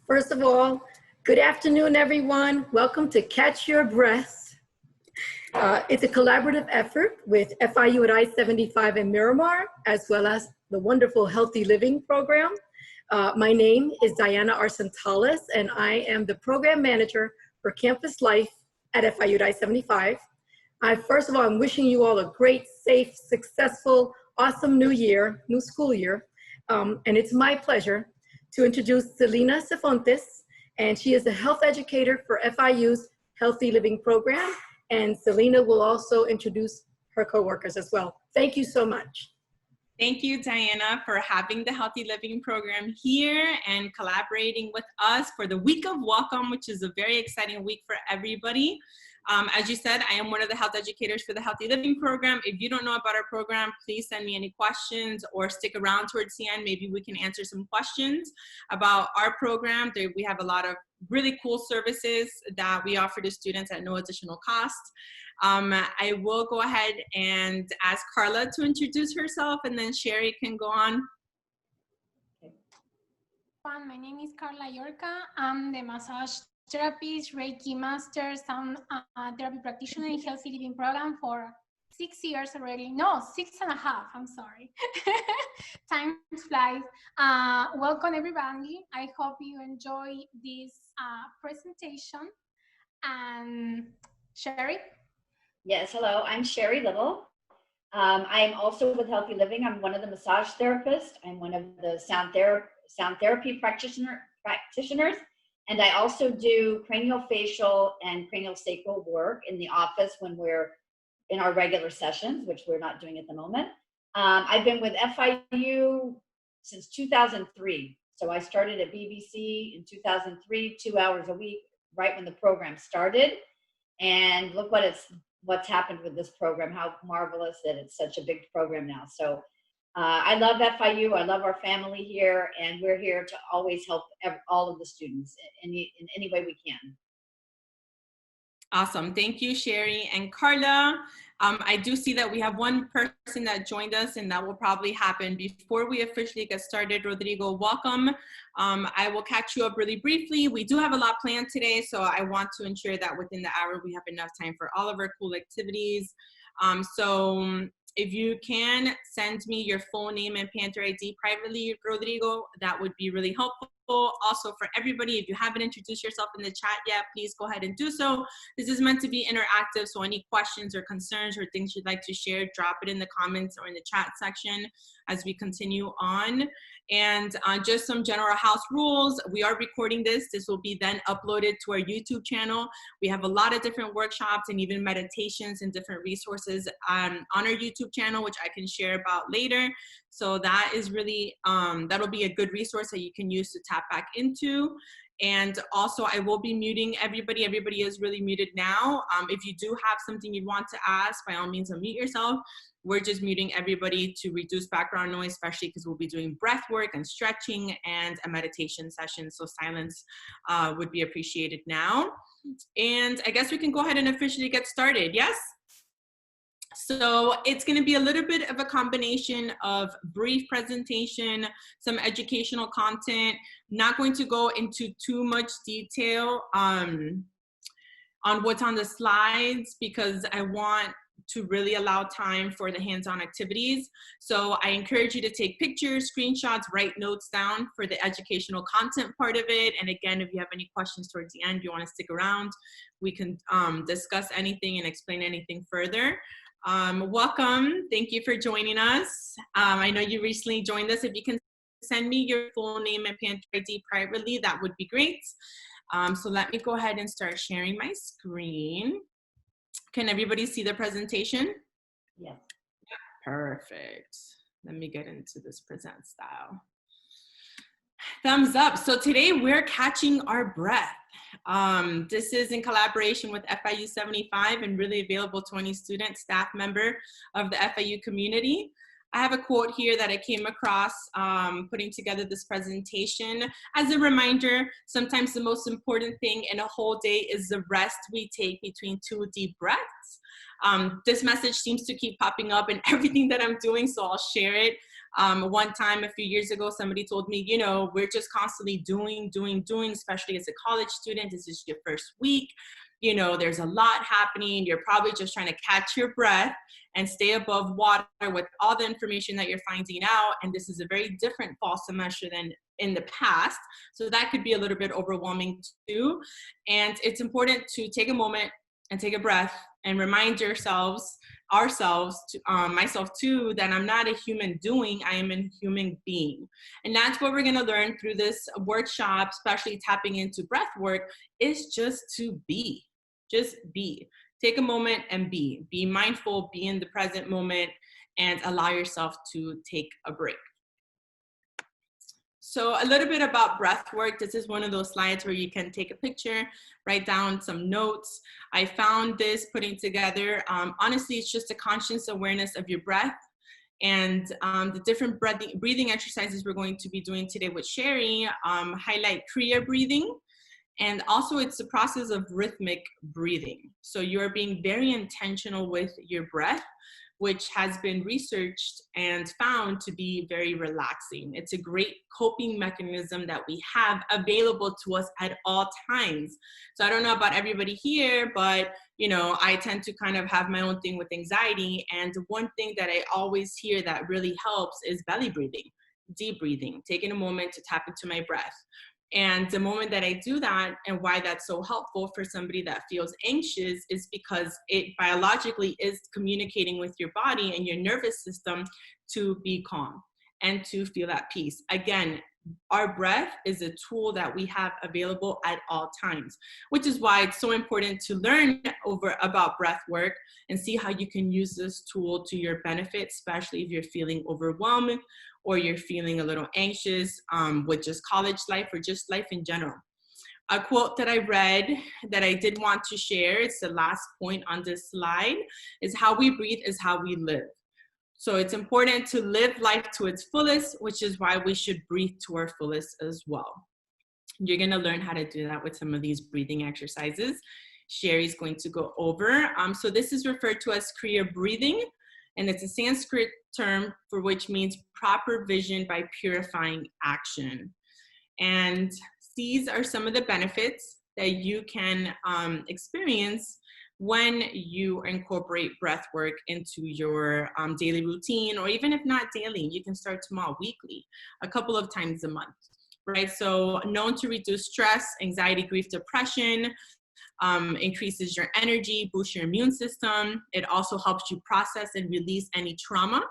First of all, good afternoon, everyone. Welcome to Catch Your Breath. It's a collaborative effort with FIU at I-75 in Miramar, as well as the wonderful Healthy Living program. My name is Diana Arcentales, and I am the program manager for Campus Life at FIU at I-75. First of all, I'm wishing you all a great, safe, successful, awesome new year, new school year. And it's my pleasure to introduce Selena Cifontes, and she is a health educator for FIU's Healthy Living program. And Selena will also introduce her coworkers as well. Thank you so much. Thank you, Diana, for having the Healthy Living program here and collaborating with us for the week of Welcome, which is a very exciting week for everybody. As you said, I am one of the health educators for the Healthy Living program. If you don't know about our program, please send me any questions or stick around towards the end. Maybe we can answer some questions about our program. We have a lot of really cool services that we offer to students at no additional cost. I will go ahead and ask Carla to introduce herself, and then Sherry can go on. My name is Carla Yorca. I'm the massage therapist, Reiki master, sound therapy practitioner in Healthy Living program for 6 years already. No, 6.5, I'm sorry. Time flies. Welcome everybody. I hope you enjoy this presentation. And Sherry? Yes, hello, I'm Sherry Little. I am also with Healthy Living. I'm one of the massage therapists. I'm one of the sound therapy practitioners. And I also do craniofacial and craniosacral work in the office when we're in our regular sessions, which we're not doing at the moment. I've been with FIU since 2003. So I started at BBC in 2003, 2 hours a week, right when the program started. And look what's happened with this program, how marvelous that it's such a big program now. So I love FIU, I love our family here, and we're here to always help all of the students in any way we can. Awesome, thank you, Sherry and Carla. I do see that we have one person that joined us, and that will probably happen before we officially get started. Rodrigo, welcome. I will catch you up really briefly. We do have a lot planned today, so I want to ensure that within the hour we have enough time for all of our cool activities. If you can send me your full name and Panther ID privately, Rodrigo, that would be really helpful. Also for everybody, if you haven't introduced yourself in the chat yet, please go ahead and do so. This is meant to be interactive, so any questions or concerns or things you'd like to share, drop it in the comments or in the chat section as we continue on. And just some general house rules. We are recording this. This will be then uploaded to our YouTube channel. We have a lot of different workshops and even meditations and different resources on our YouTube channel, which I can share about later. So that is really, that'll be a good resource that you can use to tap back into. And also I will be muting everybody. Everybody is really muted now. If you do have something you want to ask, by all means unmute yourself. We're just muting everybody to reduce background noise, especially because we'll be doing breath work and stretching and a meditation session. So silence would be appreciated now. And I guess we can go ahead and officially get started. Yes? So it's going to be a little bit of a combination of brief presentation, some educational content. Not going to go into too much detail on what's on the slides because I want to really allow time for the hands-on activities. So I encourage you to take pictures, screenshots, write notes down for the educational content part of it. And again, if you have any questions towards the end, you want to stick around, we can discuss anything and explain anything further. Welcome, thank you for joining us. I know you recently joined us. If you can send me your full name and Panther ID privately, that would be great. So let me go ahead and start sharing my screen. Can everybody see the presentation? Yes. Perfect. Let me get into this present style. Thumbs up. So today we're catching our breath. This is in collaboration with FIU 75 and really available to any student, staff member of the FIU community. I have a quote here that I came across putting together this presentation. As a reminder, sometimes the most important thing in a whole day is the rest we take between 2 deep breaths. This message seems to keep popping up in everything that I'm doing, so I'll share it. One time a few years ago, somebody told me, you know, we're just constantly doing, especially as a college student. This is your first week. You know, there's a lot happening. You're probably just trying to catch your breath and stay above water with all the information that you're finding out. And this is a very different fall semester than in the past. So that could be a little bit overwhelming too. And it's important to take a moment and take a breath and remind ourselves, myself too, that I'm not a human doing, I am a human being. And that's what we're gonna learn through this workshop, especially tapping into breath work, is just to be. Just be. Take a moment and be. Be mindful, be in the present moment, and allow yourself to take a break. So a little bit about breath work. This is one of those slides where you can take a picture, write down some notes. I found this putting together. Honestly, it's just a conscious awareness of your breath. And the different breathing exercises we're going to be doing today with Sherry highlight KRIYA breathing. And also it's a process of rhythmic breathing. So you're being very intentional with your breath, which has been researched and found to be very relaxing. It's a great coping mechanism that we have available to us at all times. So I don't know about everybody here, but you know, I tend to kind of have my own thing with anxiety. And one thing that I always hear that really helps is belly breathing, deep breathing, taking a moment to tap into my breath. And the moment that I do that, and why that's so helpful for somebody that feels anxious, is because it biologically is communicating with your body and your nervous system to be calm and to feel at peace. Again, our breath is a tool that we have available at all times, which is why it's so important to learn about breath work and see how you can use this tool to your benefit, especially if you're feeling overwhelmed or you're feeling a little anxious with just college life or just life in general. A quote that I read that I did want to share, it's the last point on this slide, is how we breathe is how we live. So it's important to live life to its fullest, which is why we should breathe to our fullest as well. You're gonna learn how to do that with some of these breathing exercises. Sherry's going to go over. So this is referred to as KRIYA breathing, and it's a Sanskrit term for which means proper vision by purifying action. And these are some of the benefits that you can experience when you incorporate breath work into your daily routine, or even if not daily, you can start tomorrow, weekly, a couple of times a month, right? So known to reduce stress, anxiety, grief, depression, increases your energy, boosts your immune system. It also helps you process and release any trauma,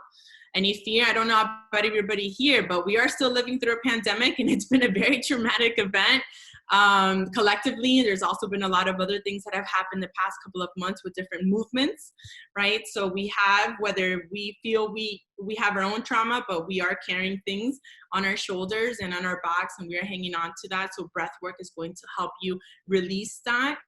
any fear. I don't know about everybody here, but we are still living through a pandemic, and it's been a very traumatic event. Collectively, there's also been a lot of other things that have happened the past couple of months with different movements, right? So we have, whether we feel we have our own trauma, but we are carrying things on our shoulders and on our backs, and we are hanging on to that. So breath work is going to help you release that.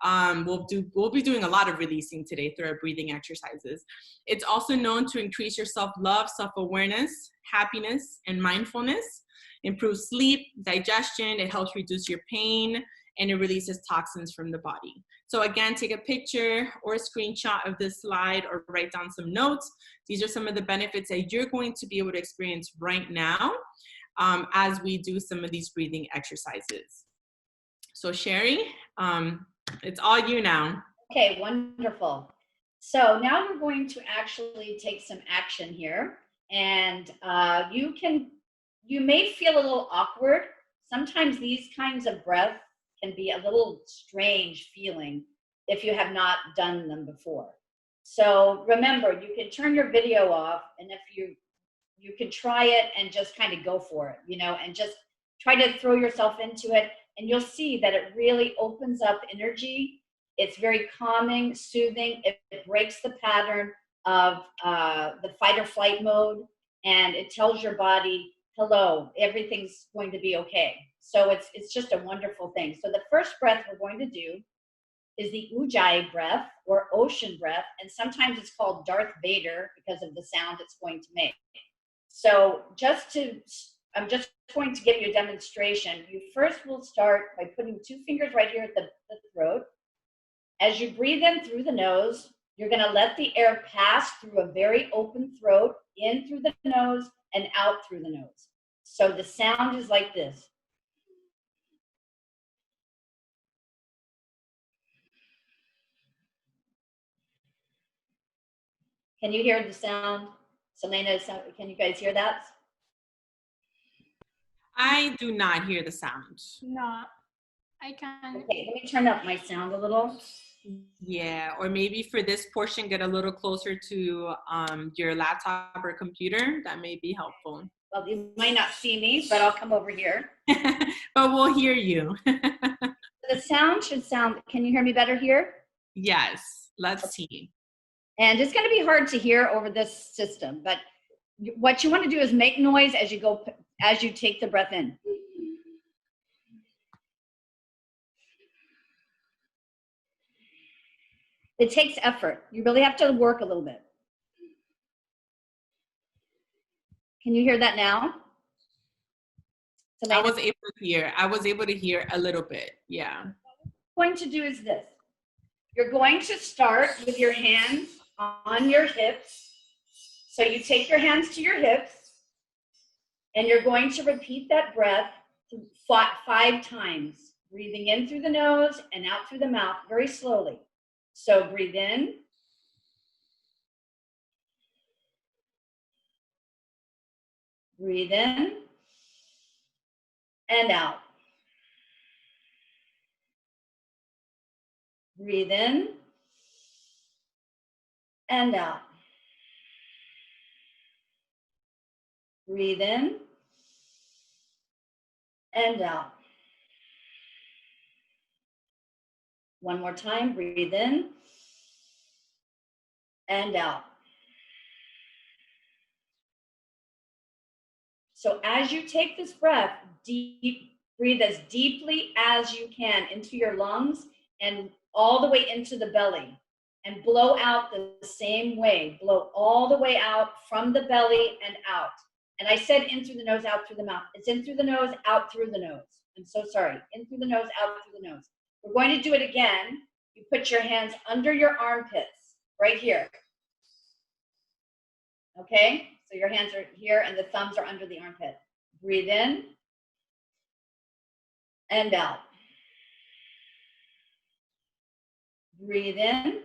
We'll be doing a lot of releasing today through our breathing exercises. It's also known to increase your self-love, self-awareness, happiness, and mindfulness, improve sleep, digestion, it helps reduce your pain, and it releases toxins from the body. So again, take a picture or a screenshot of this slide or write down some notes. These are some of the benefits that you're going to be able to experience right now as we do some of these breathing exercises. So Sherry, it's all you now. Okay, wonderful. So now we're going to actually take some action here, and you may feel a little awkward. Sometimes these kinds of breath can be a little strange feeling if you have not done them before. So remember, you can turn your video off, and if you can try it and just kind of go for it, you know, and just try to throw yourself into it, and you'll see that it really opens up energy. It's very calming, soothing. It breaks the pattern of the fight or flight mode, and it tells your body, hello, everything's going to be okay. So it's just a wonderful thing. So the first breath we're going to do is the UYGAYI breath, or ocean breath, and sometimes it's called Darth Vader because of the sound it's going to make. So I'm just going to give you a demonstration. You first will start by putting 2 fingers right here at the throat. As you breathe in through the nose, you're going to let the air pass through a very open throat, in through the nose, and out through the nose. So the sound is like this. Can you hear the sound? Selena, can you guys hear that? I do not hear the sound. No, I can. Okay, let me turn up my sound a little. Yeah, or maybe for this portion, get a little closer to your laptop or computer. That may be helpful. Well, you might not see me, but I'll come over here. But we'll hear you. The sound should sound, can you hear me better here? Yes, let's see. And it's going to be hard to hear over this system, but what you want to do is make noise as you take the breath in. It takes effort. You really have to work a little bit. Can you hear that now? I was able to hear a little bit. Yeah. What I'm going to do is this. You're going to start with your hands on your hips. So you take your hands to your hips and you're going to repeat that breath 5 times, breathing in through the nose and out through the mouth very slowly. So breathe in. Breathe in and out. Breathe in and out. Breathe in and out. One more time, breathe in and out. So as you take this breath, breathe as deeply as you can into your lungs and all the way into the belly, and blow out the same way. Blow all the way out from the belly and out. And I said in through the nose, out through the mouth. It's in through the nose, out through the nose. I'm so sorry. In through the nose, out through the nose. We're going to do it again. You put your hands under your armpits, right here. Okay? So your hands are here and the thumbs are under the armpit. Breathe in and out. Breathe in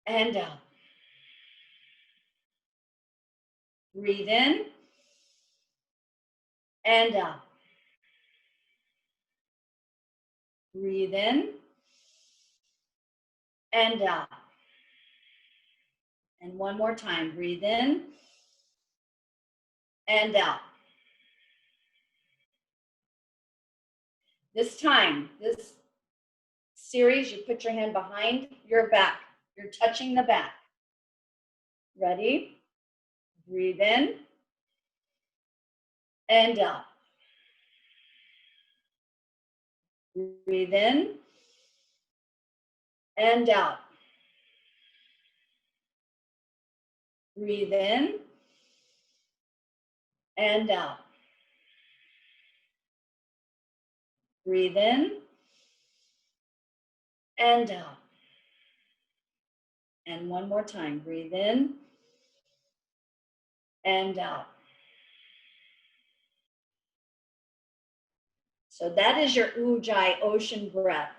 and out. Breathe in and out. Breathe in and out. And one more time, breathe in and out. This time, this series, you put your hand behind your back. You're touching the back. Ready? Breathe in and out. Breathe in and out. Breathe in and out. Breathe in and out. And one more time, breathe in and out. So that is your Ujjayi ocean breath.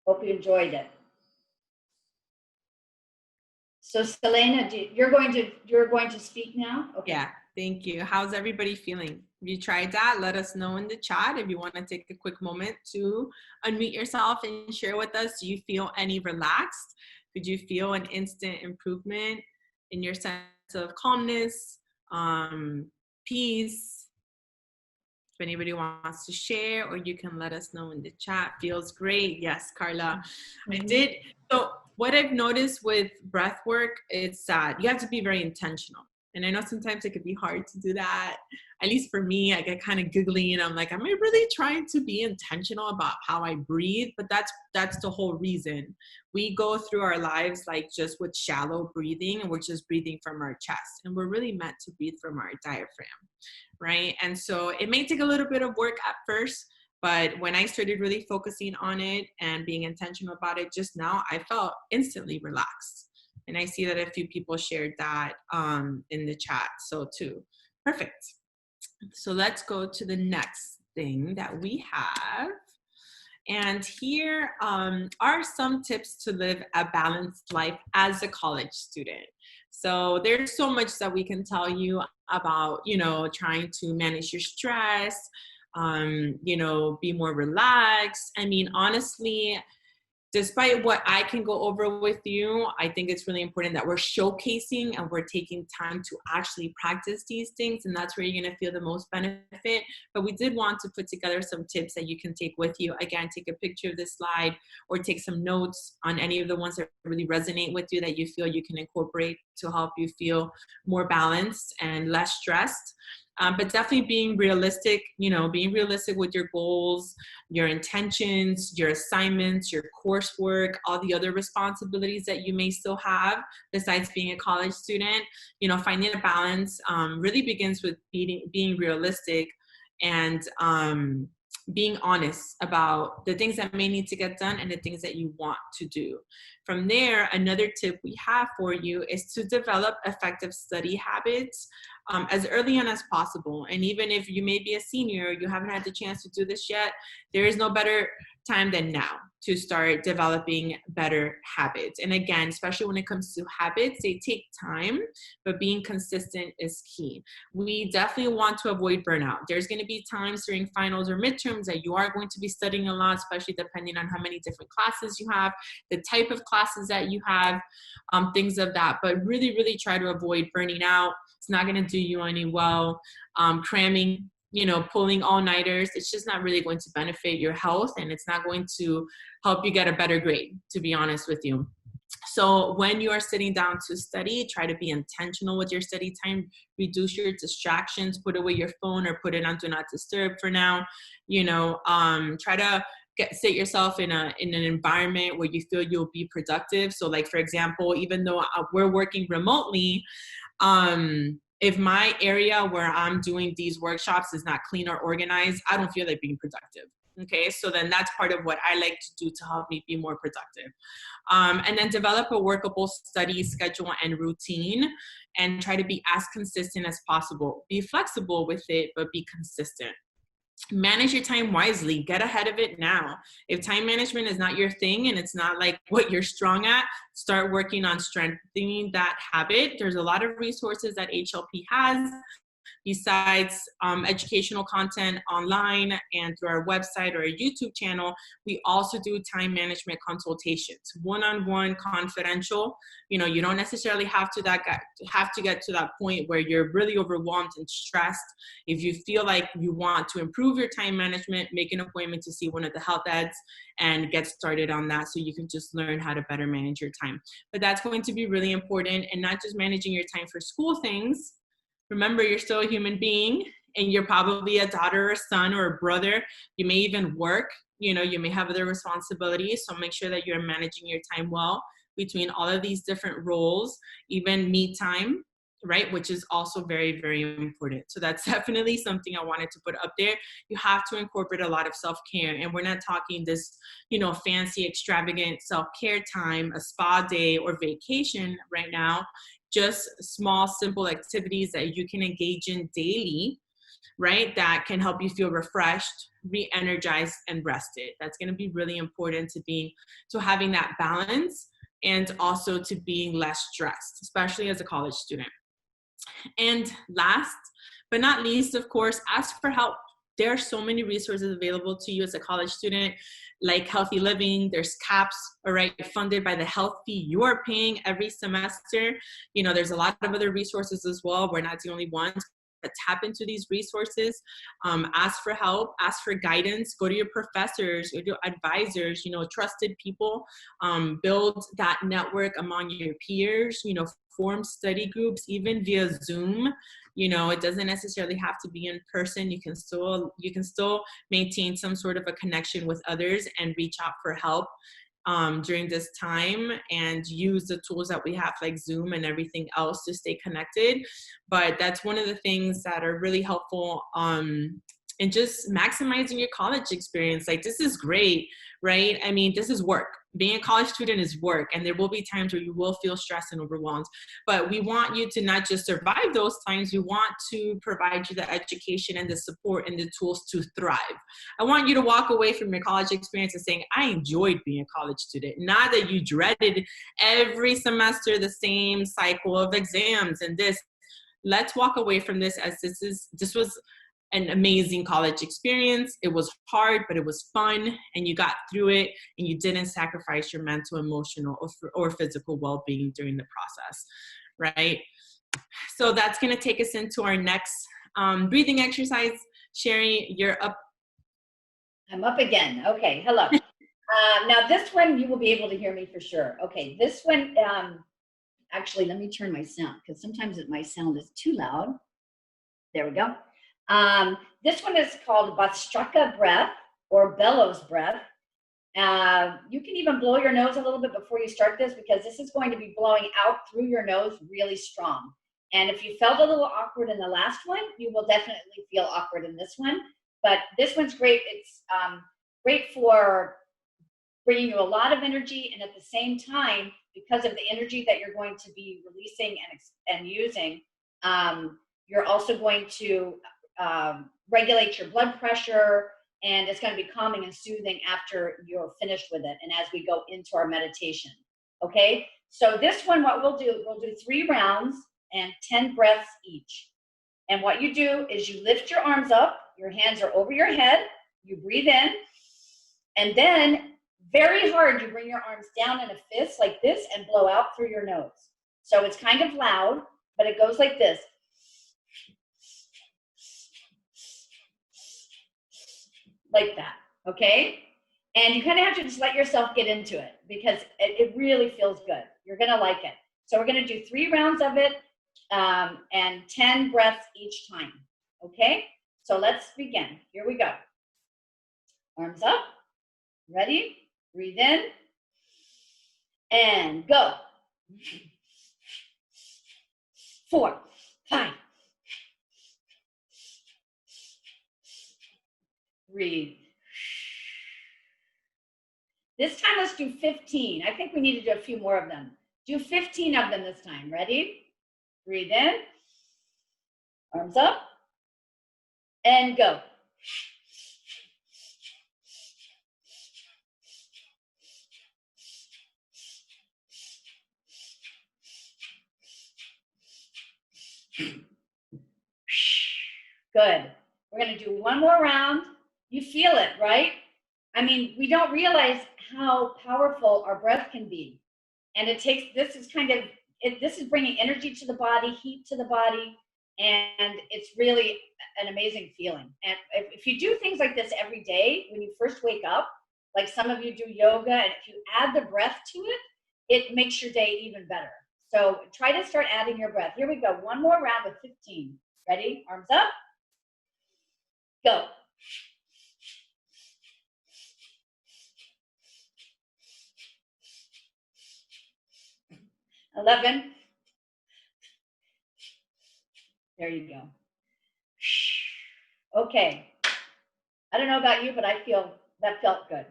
Hope you enjoyed it. So Selena, you're going to speak now? Okay. Yeah, thank you. How's everybody feeling? If you tried that, let us know in the chat. If you want to take a quick moment to unmute yourself and share with us, do you feel any relaxed? Could you feel an instant improvement in your sense of calmness, peace? If anybody wants to share, or you can let us know in the chat. Feels great. Yes, Carla. I did. So what I've noticed with breath work is that you have to be very intentional. And I know sometimes it could be hard to do that. At least for me, I get kind of giggly and I'm like, am I really trying to be intentional about how I breathe? But that's the whole reason. We go through our lives like just with shallow breathing, and we're just breathing from our chest. And we're really meant to breathe from our diaphragm, right? And so it may take a little bit of work at first, but when I started really focusing on it and being intentional about it just now, I felt instantly relaxed. And I see that a few people shared that in the chat, so too. Perfect. So let's go to the next thing that we have. And here are some tips to live a balanced life as a college student. So there's so much that we can tell you about, you know, trying to manage your stress, you know, be more relaxed. I mean, honestly, despite what I can go over with you, I think it's really important that we're showcasing and we're taking time to actually practice these things, and that's where you're gonna feel the most benefit. But we did want to put together some tips that you can take with you. Again, take a picture of this slide or take some notes on any of the ones that really resonate with you that you feel you can incorporate to help you feel more balanced and less stressed. But definitely being realistic, you know, being realistic with your goals, your intentions, your assignments, your coursework, all the other responsibilities that you may still have besides being a college student. You know, finding a balance really begins with being realistic and being honest about the things that may need to get done and the things that you want to do. From there, another tip we have for you is to develop effective study habits as early on as possible. And even if you may be a senior, you haven't had the chance to do this yet, there is no better time than now to start developing better habits. And again, especially when it comes to habits, they take time, but being consistent is key. We definitely want to avoid burnout. There's going to be times during finals or midterms that you are going to be studying a lot, especially depending on how many different classes you have, the type of classes that you have, things of that. But really, really try to avoid burning out. It's not going to do you any well. Cramming, you know, pulling all-nighters, it's just not really going to benefit your health, and it's not going to help you get a better grade, to be honest with you. So when you are sitting down to study, try to be intentional with your study time. Reduce your distractions, put away your phone or put it on do not disturb for now. You know, try to sit yourself in an environment where you feel you'll be productive. So like, for example, even though we're working remotely, if my area where I'm doing these workshops is not clean or organized, I don't feel like being productive. Okay, so then that's part of what I like to do to help me be more productive. And then develop a workable study schedule and routine, and try to be as consistent as possible. Be flexible with it, but be consistent. Manage your time wisely. Get ahead of it now. If time management is not your thing and it's not like what you're strong at, start working on strengthening that habit. There's a lot of resources that HLP has. Besides educational content online and through our website or our YouTube channel, we also do time management consultations, one-on-one, confidential. You know, you don't necessarily have to get to that point where you're really overwhelmed and stressed. If you feel like you want to improve your time management, make an appointment to see one of the health eds and get started on that, so you can just learn how to better manage your time. But that's going to be really important, and not just managing your time for school things. Remember, you're still a human being, and you're probably a daughter or a son or a brother. You may even work, you know, you may have other responsibilities. So make sure that you're managing your time well between all of these different roles, even me time, right? Which is also very, very important. So that's definitely something I wanted to put up there. You have to incorporate a lot of self-care, and we're not talking this, you know, fancy, extravagant self-care time, a spa day or vacation right now. Just small, simple activities that you can engage in daily, right? That can help you feel refreshed, re-energized, and rested. That's going to be really important to having that balance, and also to being less stressed, especially as a college student. And last but not least, of course, ask for help. There are so many resources available to you as a college student, like Healthy Living. There's CAPS, all right, funded by the health fee you are paying every semester. You know, there's a lot of other resources as well. We're not the only ones. But tap into these resources, ask for help, ask for guidance, go to your professors, go to your advisors, you know, trusted people, build that network among your peers, you know, form study groups, even via Zoom. You know, it doesn't necessarily have to be in person. You can still maintain some sort of a connection with others and reach out for help during this time, and use the tools that we have like Zoom and everything else to stay connected. But that's one of the things that are really helpful in just maximizing your college experience. Like, this is great, right? I mean, this is work. being a college student is work, and there will be times where you will feel stressed and overwhelmed, but we want you to not just survive those times, we want to provide you the education and the support and the tools to thrive. I want you to walk away from your college experience and saying, I enjoyed being a college student, not that you dreaded every semester the same cycle of exams and this. Let's walk away from this as this was an amazing college experience. It was hard, but it was fun, and you got through it, and you didn't sacrifice your mental, emotional, or physical well-being during the process, right? So that's gonna take us into our next breathing exercise. Sherry, you're up. I'm up again. Okay, hello. Now this one, you will be able to hear me for sure. Okay, this one, actually, let me turn my sound, because sometimes my sound is too loud. There we go. This one is called BHASTRAKA breath, or bellows breath. You can even blow your nose a little bit before you start this, because this is going to be blowing out through your nose really strong. And if you felt a little awkward in the last one, you will definitely feel awkward in this one. But this one's great. It's great for bringing you a lot of energy, and at the same time, because of the energy that you're going to be releasing and using, you're also going to regulate your blood pressure, and it's going to be calming and soothing after you're finished with it and as we go into our meditation. Okay, so this one, what we'll do 3 rounds and 10 breaths each. And what you do is you lift your arms up, your hands are over your head, you breathe in, and then very hard you bring your arms down in a fist like this and blow out through your nose. So it's kind of loud, but it goes like this. Like that, okay? And you kind of have to just let yourself get into it, because it really feels good. You're gonna like it. So we're gonna do 3 rounds of it and 10 breaths each time, okay? So let's begin. Here we go. Arms up, ready? Breathe in and go. 4, 5. Breathe. This time, let's do 15. I think we need to do a few more of them. Do 15 of them this time. Ready? Breathe in. Arms up. And go. Good. We're going to do one more round. You feel it, right? I mean, we don't realize how powerful our breath can be. And it takes, this is bringing energy to the body, heat to the body, and it's really an amazing feeling. And if you do things like this every day, when you first wake up, like some of you do yoga, and if you add the breath to it, it makes your day even better. So try to start adding your breath. Here we go. One more round with 15. Ready? Arms up. Go. 11. There you go. Okay. I don't know about you, but I feel that felt good.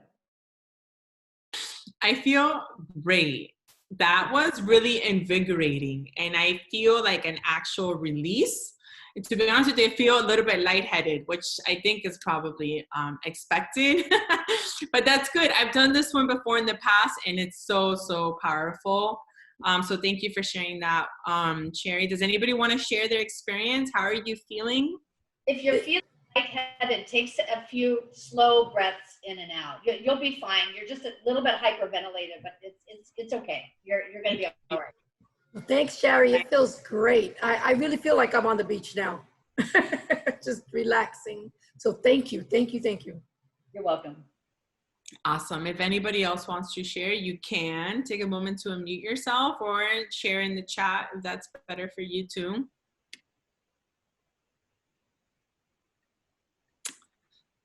I feel great. That was really invigorating, and I feel like an actual release. And to be honest with you, I feel a little bit lightheaded, which I think is probably expected, but that's good. I've done this one before in the past, and it's so, so powerful. So thank you for sharing that, Sherry. Does anybody want to share their experience? How are you feeling? If you're feeling lightheaded, take a few slow breaths in and out. You'll be fine. You're just a little bit hyperventilated, but it's okay. You're going to be all right. Thanks, Sherry. It feels great. I really feel like I'm on the beach now, just relaxing. So thank you, thank you, thank you. You're welcome. Awesome. If anybody else wants to share, you can take a moment to unmute yourself or share in the chat if that's better for you too.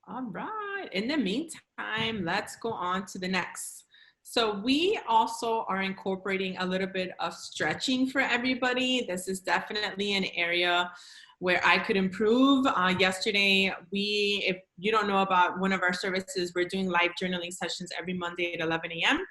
All right. In the meantime, let's go on to the next. So we also are incorporating a little bit of stretching for everybody. This is definitely an area where I could improve. Yesterday, if you don't know about one of our services, we're doing live journaling sessions every Monday at 11 a.m.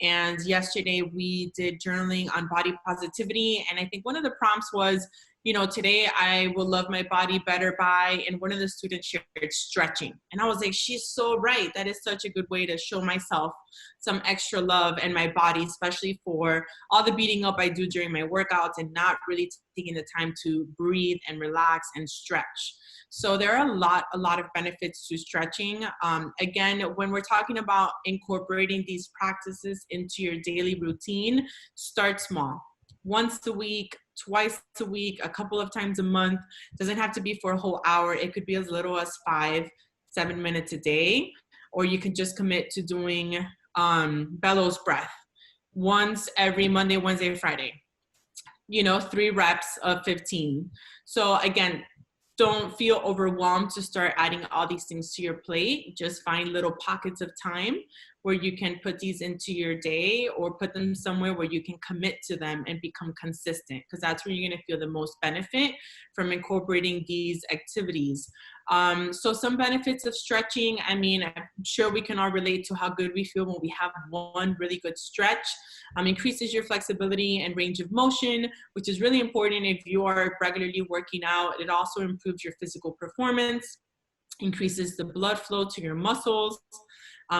And yesterday we did journaling on body positivity. And I think one of the prompts was, you know, today I will love my body better by, and one of the students shared stretching. And I was like, she's so right. That is such a good way to show myself some extra love and my body, especially for all the beating up I do during my workouts and not really taking the time to breathe and relax and stretch. So there are a lot of benefits to stretching. Again, when we're talking about incorporating these practices into your daily routine, start small. Once a week, twice a week, a couple of times a month. Doesn't have to be for a whole hour. It could be as little as 5-7 minutes a day, or you can just commit to doing bellows breath once every Monday, Wednesday, Friday. You know, 3 reps of 15. So again, don't feel overwhelmed to start adding all these things to your plate. Just find little pockets of time where you can put these into your day, or put them somewhere where you can commit to them and become consistent, because that's where you're going to feel the most benefit from incorporating these activities. So some benefits of stretching, I mean, I'm sure we can all relate to how good we feel when we have one really good stretch. Increases your flexibility and range of motion, which is really important if you are regularly working out. It also improves your physical performance, increases the blood flow to your muscles,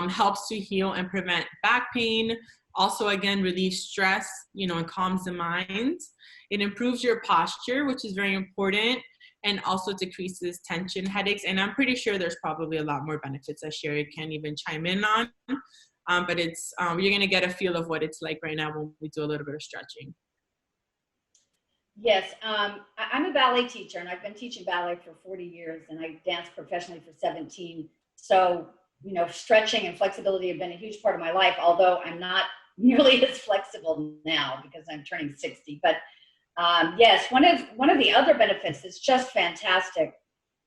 helps to heal and prevent back pain. Also, again, relieves stress, you know, and calms the mind. It improves your posture, which is very important, and also decreases tension, headaches. And I'm pretty sure there's probably a lot more benefits that Sherry can't even chime in on. But it's you're gonna get a feel of what it's like right now when we do a little bit of stretching. Yes, I'm a ballet teacher, and I've been teaching ballet for 40 years, and I danced professionally for 17. So, you know, stretching and flexibility have been a huge part of my life, although I'm not nearly as flexible now because I'm turning 60. But yes, one of the other benefits is just fantastic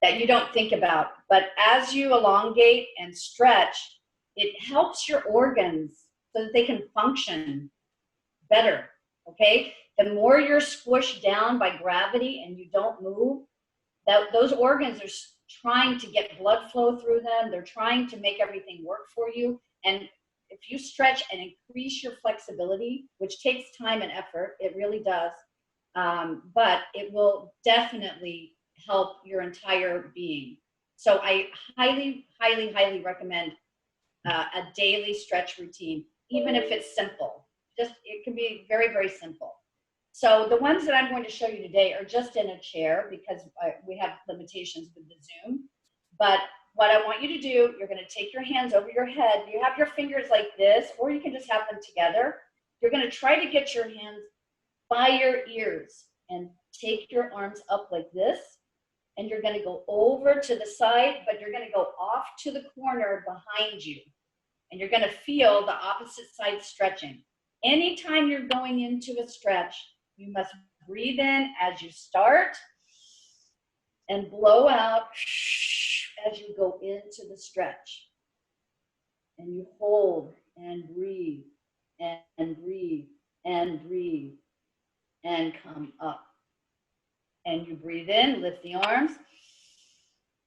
that you don't think about. But as you elongate and stretch, it helps your organs so that they can function better, okay? The more you're squished down by gravity and you don't move, those organs are trying to get blood flow through them. They're trying to make everything work for you. And if you stretch and increase your flexibility, which takes time and effort, it really does, but it will definitely help your entire being. So I highly, highly, highly recommend a daily stretch routine, even if it's simple. It can be very, very simple. So the ones that I'm going to show you today are just in a chair because we have limitations with the Zoom. But what I want you to do, you're going to take your hands over your head. You have your fingers like this, or you can just have them together. You're going to try to get your hands by your ears and take your arms up like this. And you're going to go over to the side, but you're going to go off to the corner behind you. And you're going to feel the opposite side stretching. Anytime you're going into a stretch, you must breathe in as you start and blow out as you go into the stretch. And you hold and breathe and breathe and breathe and come up. And you breathe in, lift the arms,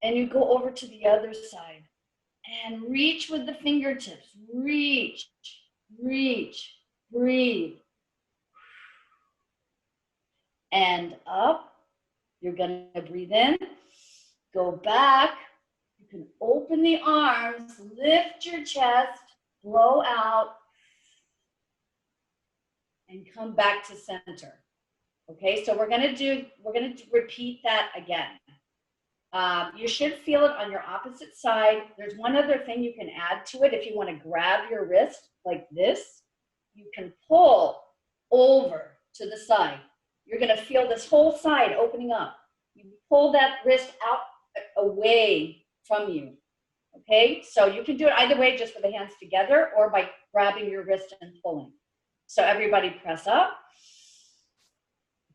and you go over to the other side and reach with the fingertips. Reach, reach, breathe. And up. You're going to breathe in, go back. You can open the arms, lift your chest, blow out, and come back to center. Okay, so we're going to repeat that again. You should feel it on your opposite side. There's one other thing you can add to it. If you want to grab your wrist like this, you can pull over to the side. You're going to feel this whole side opening up. You pull that wrist out away from you. Okay, so you can do it either way, just with the hands together or by grabbing your wrist and pulling. So everybody press up.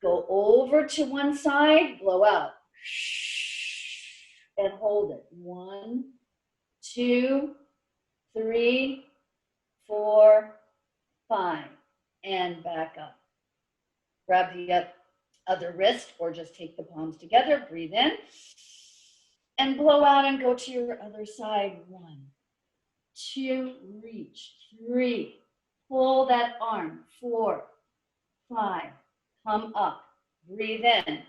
Go over to one side, blow out. And hold it. 1, 2, 3, 4, 5, and back up. Grab the other wrist or just take the palms together. Breathe in and blow out and go to your other side. 1, 2, reach. 3, pull that arm. 4, 5, come up. Breathe in.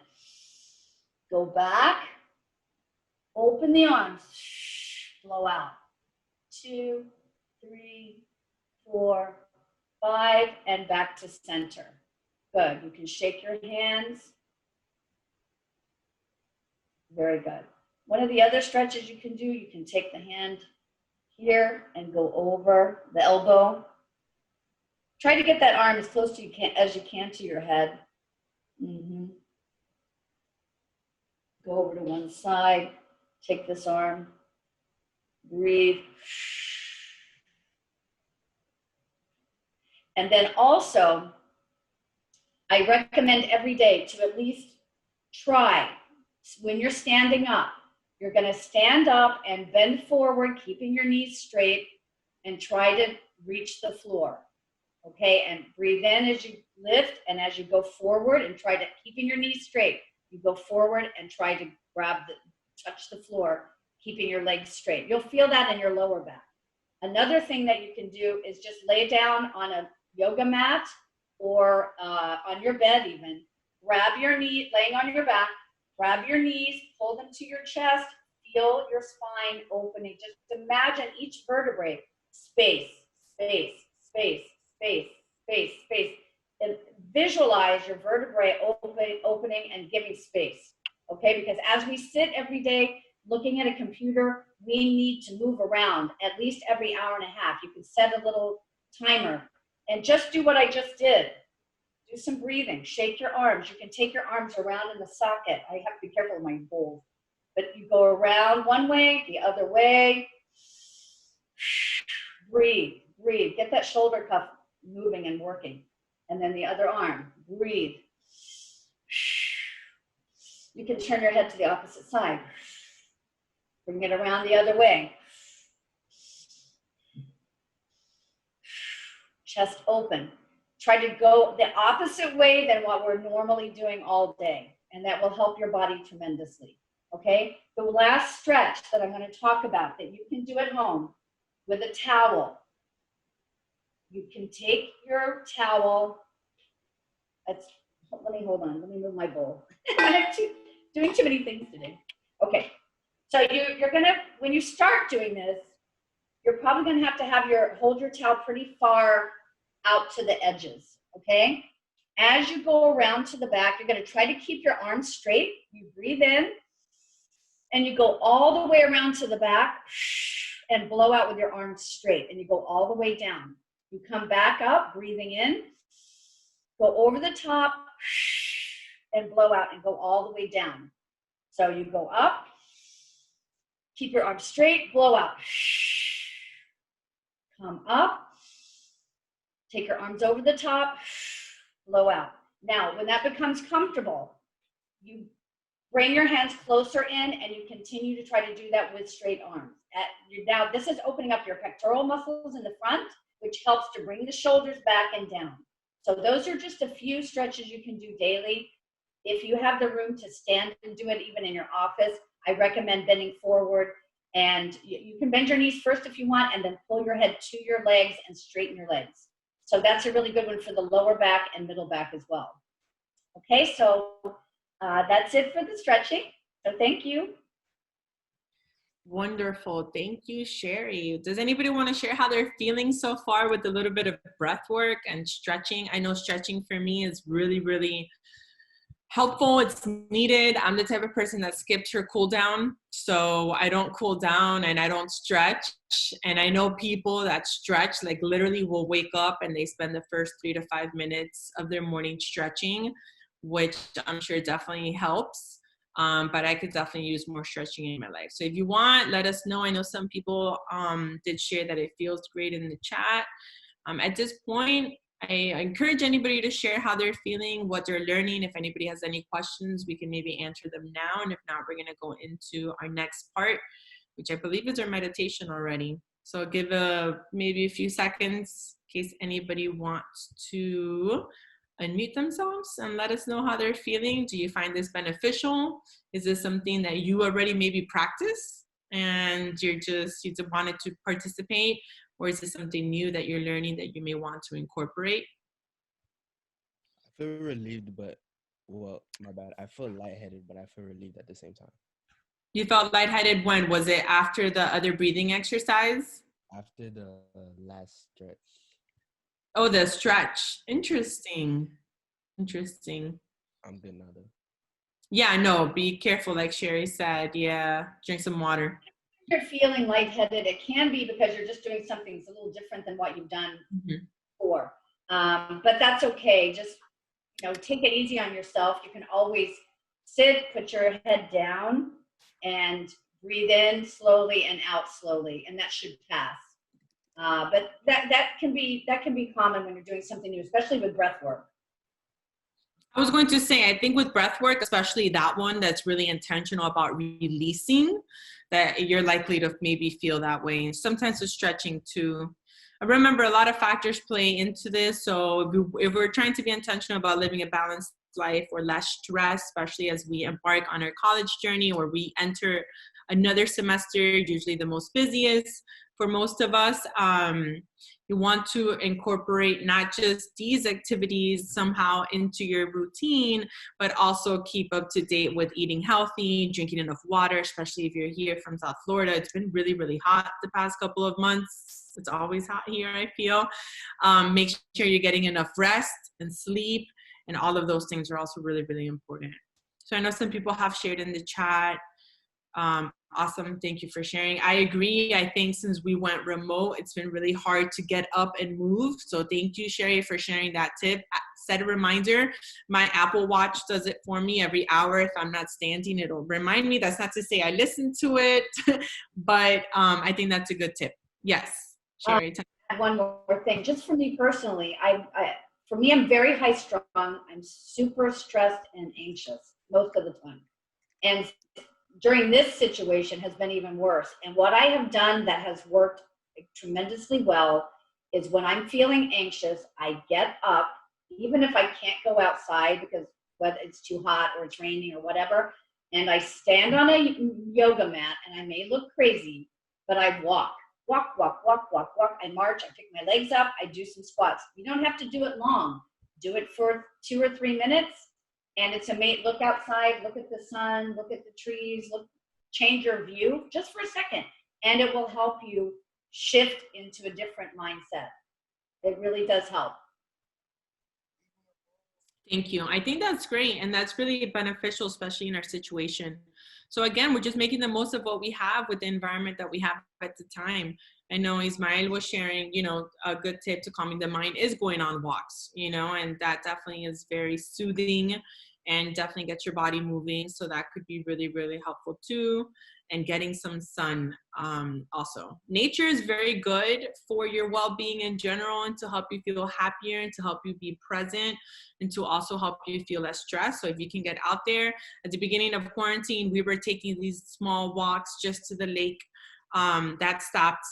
Go back. Open the arms. Blow out. 2, 3, 4, 5, and back to center. Good. You can shake your hands. Very good. One of the other stretches you can do, you can take the hand here and go over the elbow. Try to get that arm as close to as you can to your head. Go over to one side. Take this arm. Breathe. And then also, I recommend every day to at least try, when you're standing up, you're going to stand up and bend forward, keeping your knees straight, and try to reach the floor. Okay, and breathe in as you lift, and as you go forward and try to, keeping your knees straight, you go forward and try to touch the floor, keeping your legs straight. You'll feel that in your lower back. Another thing that you can do is just lay down on a yoga mat or on your bed even. Grab your knee, laying on your back, grab your knees, pull them to your chest, feel your spine opening. Just imagine each vertebrae, space, space, space, space, space, space. And visualize your vertebrae opening and giving space, okay? Because as we sit every day looking at a computer, we need to move around at least every hour and a half. You can set a little timer and just do what I just did. Do some breathing, shake your arms. You can take your arms around in the socket. I have to be careful with my bowls. But you go around one way, the other way. Breathe, breathe. Get that shoulder cuff moving and working. And then the other arm, breathe. You can turn your head to the opposite side. Bring it around the other way. Chest open. Try to go the opposite way than what we're normally doing all day. And that will help your body tremendously. Okay? The last stretch that I'm going to talk about that you can do at home with a towel. You can take your towel. Let me hold on. Let me move my bowl. I'm doing too many things today. Okay. So you're going to, when you start doing this, you're probably going to hold your towel pretty far out to the edges, okay? As you go around to the back, you're going to try to keep your arms straight. You breathe in, and you go all the way around to the back and blow out with your arms straight, and you go all the way down. You come back up, breathing in, go over the top, and blow out and go all the way down. So you go up, keep your arms straight, blow out. Come up, take your arms over the top, blow out. Now, when that becomes comfortable, you bring your hands closer in and you continue to try to do that with straight arms. Now, this is opening up your pectoral muscles in the front, which helps to bring the shoulders back and down. So those are just a few stretches you can do daily. If you have the room to stand and do it even in your office, I recommend bending forward. And you can bend your knees first if you want, and then pull your head to your legs and straighten your legs. So that's a really good one for the lower back and middle back as well. Okay, so that's it for the stretching. So thank you. Wonderful. Thank you, Sherry. Does anybody want to share how they're feeling so far with a little bit of breath work and stretching? I know stretching for me is really, really helpful. It's needed. I'm the type of person that skips her cool down. So I don't cool down and I don't stretch. And I know people that stretch, like literally will wake up and they spend the first 3 to 5 minutes of their morning stretching, which I'm sure definitely helps. But I could definitely use more stretching in my life. So if you want, let us know. I know some people did share that it feels great in the chat. At this point, I encourage anybody to share how they're feeling, what they're learning. If anybody has any questions, we can maybe answer them now. And if not, we're going to go into our next part, which I believe is our meditation already. So give maybe a few seconds in case anybody wants to unmute themselves and let us know how they're feeling. Do you find this beneficial? Is this something that you already maybe practice and you just wanted to participate? Or is this something new that you're learning that you may want to incorporate? I feel relieved, but, well, my bad. I feel lightheaded, but I feel relieved at the same time. You felt lightheaded when? Was it after the other breathing exercise? After the last stretch. Oh, the stretch. Interesting. Interesting. I'm good now, though. Yeah, no, be careful, like Sherry said. Yeah, drink some water. You're feeling lightheaded, it can be because you're just doing something that's a little different than what you've done before. But that's okay. Just, take it easy on yourself. You can always sit, put your head down, and breathe in slowly and out slowly, and that should pass. But that can be common when you're doing something new, especially with breath work. I was going to say, I think with breath work, especially that one that's really intentional about releasing, that you're likely to maybe feel that way. Sometimes with stretching too. I remember a lot of factors play into this. So if we're trying to be intentional about living a balanced life or less stress, especially as we embark on our college journey or we enter another semester, usually the most busiest for most of us, you want to incorporate not just these activities somehow into your routine, but also keep up to date with eating healthy, drinking enough water, especially if you're here from South Florida. It's been really, really hot the past couple of months. It's always hot here, I feel. Make sure you're getting enough rest and sleep, and all of those things are also really, really important. So I know some people have shared in the chat. Awesome. Thank you for sharing. I agree. I think since we went remote, it's been really hard to get up and move. So thank you, Sherry, for sharing that tip. Set a reminder. My Apple Watch does it for me every hour. If I'm not standing, it'll remind me. That's not to say I listen to it, but I think that's a good tip. Yes, Sherry. One more thing, just for me personally, for me, I'm very high strung. I'm super stressed and anxious most of the time. And during this situation has been even worse. And what I have done that has worked tremendously well is when I'm feeling anxious, I get up, even if I can't go outside because whether it's too hot or it's raining or whatever, and I stand on a yoga mat, and I may look crazy, but I walk. I march, I pick my legs up, I do some squats. You don't have to do it long. Do it for 2 or 3 minutes. And it's amazing. Look outside, look at the sun, look at the trees, change your view just for a second. And it will help you shift into a different mindset. It really does help. Thank you. I think that's great. And that's really beneficial, especially in our situation. So again, we're just making the most of what we have with the environment that we have at the time. I know Ismael was sharing, a good tip to calming the mind is going on walks, and that definitely is very soothing and definitely gets your body moving. So that could be really, really helpful too. And getting some sun also. Nature is very good for your well-being in general and to help you feel happier and to help you be present and to also help you feel less stressed. So if you can get out there, at the beginning of quarantine, we were taking these small walks just to the lake. That stopped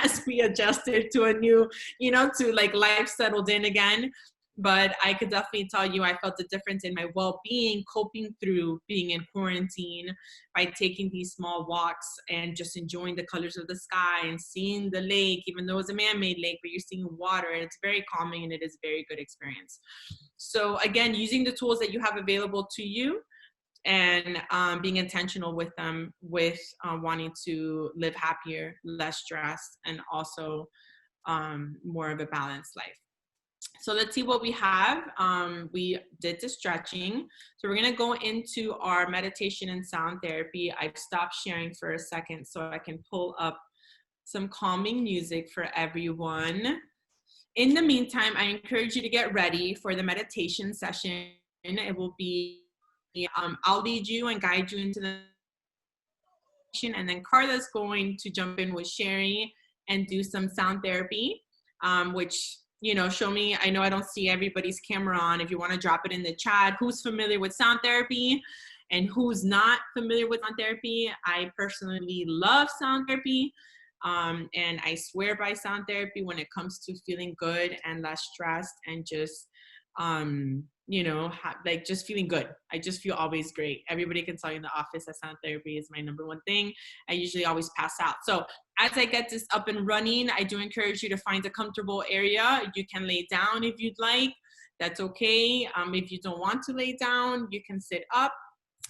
as we adjusted to a new, to like life settled in again. But I could definitely tell you I felt a difference in my well-being coping through being in quarantine by taking these small walks and just enjoying the colors of the sky and seeing the lake, even though it's a man-made lake, but you're seeing water, and it's very calming and it is a very good experience. So again, using the tools that you have available to you and being intentional with them, with wanting to live happier, less stressed, and also more of a balanced life. So let's see what we have. We did the stretching. So we're gonna go into our meditation and sound therapy. I've stopped sharing for a second so I can pull up some calming music for everyone. In the meantime, I encourage you to get ready for the meditation session. It will be, I'll lead you and guide you into the meditation, and then Carla's going to jump in with Sherry and do some sound therapy, which, show me, I know I don't see everybody's camera on. If you want to drop it in the chat, who's familiar with sound therapy and who's not familiar with sound therapy. I personally love sound therapy. And I swear by sound therapy when it comes to feeling good and less stressed and just, you know, like just feeling good. I just feel always great. Everybody can tell you in the office that sound therapy is my number one thing. I usually always pass out. So as I get this up and running, I do encourage you to find a comfortable area. You can lay down if you'd like. That's okay. If you don't want to lay down, you can sit up.